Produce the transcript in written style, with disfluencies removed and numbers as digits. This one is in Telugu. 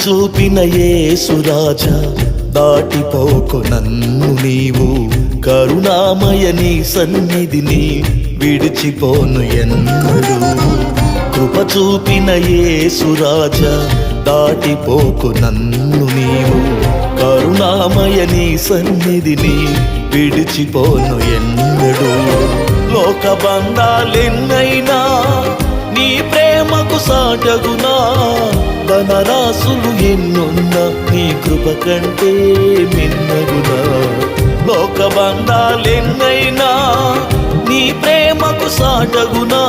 చూపిన యేసురాజా దాటిపోకు నన్ను నీవు, కరుణామయ నీ సన్నిధిని విడిచిపోను ఎన్నడు. కృప చూపిన యేసురాజా దాటిపోకు నన్ను నీవు, కరుణామయ నీ సన్నిధిని విడిచిపోను ఎన్నడు. లోక బంధాలెన్నైనా నీ ప్రేమకు సాటగునా, ధనరాశులు ఎన్నున్నా నీ కృప కంటే మిన్నగునా. లోక బంధాలెన్నైనా నీ ప్రేమకు సాటగునా,